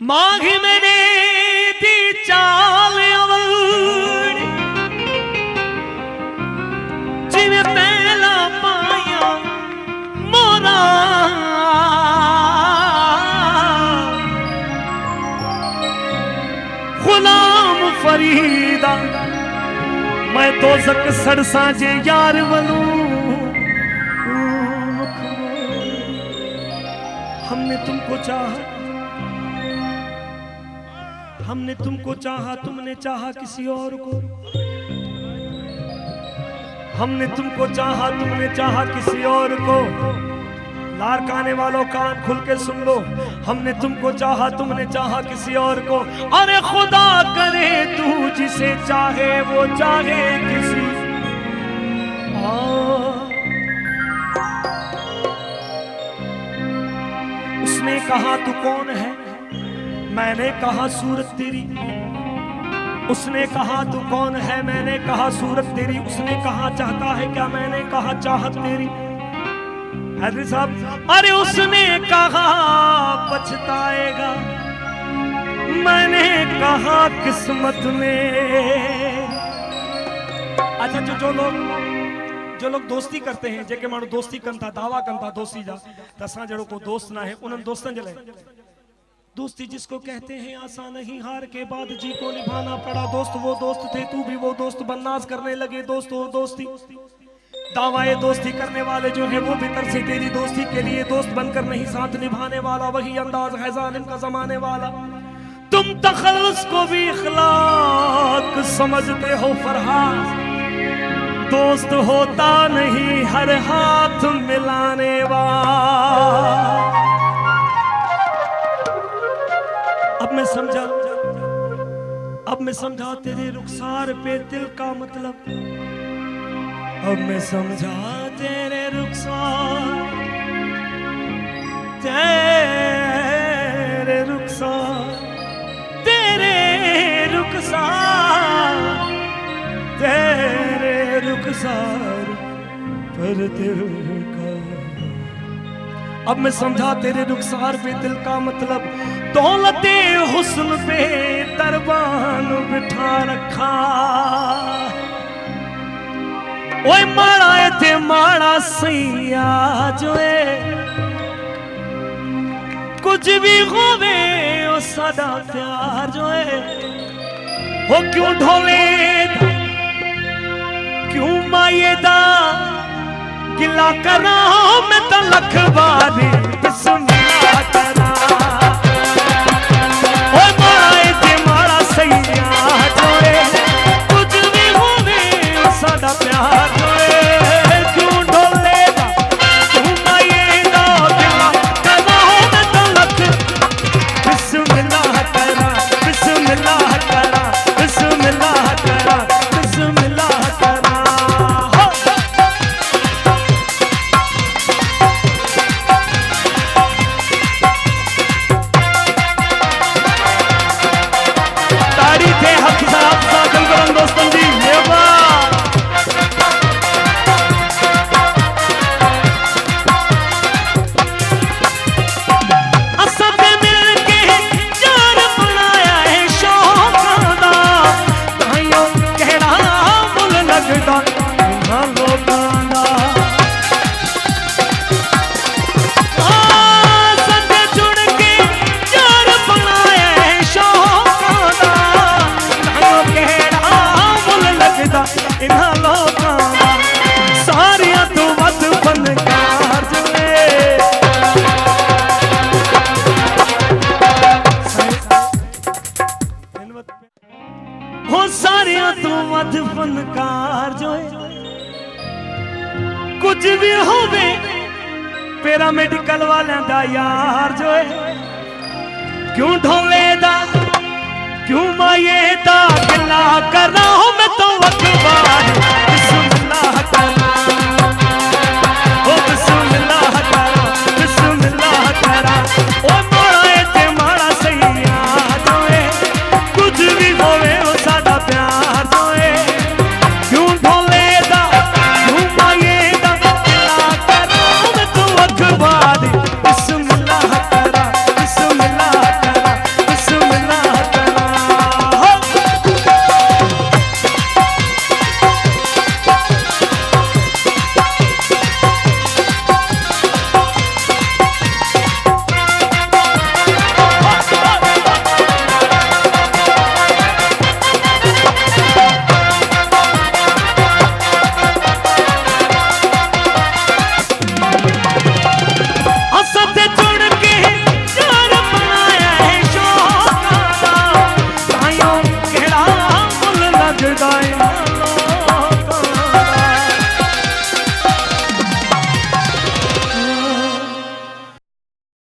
मांग मैंने दी चाल जिਵੇਂ पहला पाया मोरा गुलाम फरीदा मैं तो जक सड़सा जे यार वलू। हमने तुमको चाहा, हमने तुमको चाहा, तुमने चाहा किसी और को। हमने तुमको चाहा, तुमने चाहा किसी और को। लारकाने वालों कान खुल के सुन लो। हमने तुमको चाहा, तुमने चाहा किसी और को। अरे खुदा करे तू जिसे चाहे वो चाहे किसी उसने कहा तू कौन है, मैंने कहा सूरत तेरी। उसने कहा तू कौन है, मैंने कहा सूरत तेरी। उसने कहा चाहता है क्या, मैंने कहा चाहत तेरी। अरे साहब, अरे उसने कहा पछताएगा, मैंने कहा किस्मत में। अच्छा जो लोग दोस्ती करते हैं, जेके मानो दोस्ती कंता दावा कंता दोस्ती जा तसा जड़ो को दोस्त ना है उन्हनि दोस्तन जले। दोस्ती जिसको कहते हैं आसान नहीं, हार के बाद जी को निभाना पड़ा। दोस्त वो दोस्त थे, तू भी वो दोस्त बननाज करने लगे। दोस्त वो दोस्ती, दावाए दोस्ती करने वाले जो है वो भीतर से तेरी दोस्ती के लिए दोस्त बनकर नहीं साथ निभाने वाला। वही अंदाज है जालिम का जमाने वाला। तुम तखल्लुस को भी इखलाक समझते हो फरहाद। दोस्त होता नहीं हर हाथ मिलाने वाला। अब मैं समझा तेरे रुखसार पे दिल का मतलब। अब मैं समझा तेरे रुखसार, तेरे रुखसार, तेरे रुखसार, तेरे रुखसार पर दिल का। अब मैं समझा तेरे रुखसार पे दिल का मतलब। दौलते हुस्न पे दरबान बिठा रखा। ओए माड़ा थे माड़ा सैया जो है, कुछ भी होवे ओ सादा प्यार जो है। वो क्यों ढोले क्यों मायेदा गिला करा मैं तो लखबारी बिस्मिल्लाह करा। ओए माड़ा थे माड़ा सैया जो है, कुछ भी होवे ओ सादा प्यार जो है। क्यों ढोलेगा क्यों मायेदा गिला करा मैं तो लख बिस्मिल्लाह करा, बिस्मिल्लाह करा, बिस्मिल्लाह करा, बिस्मिल्लाह करा। फनकार जो है, कुछ भी होवे पैरामेडिकल वाले दा यार जो है। क्यों ढोले दा क्यों माये दा गिला कर रहा हूं मैं तो अखबार।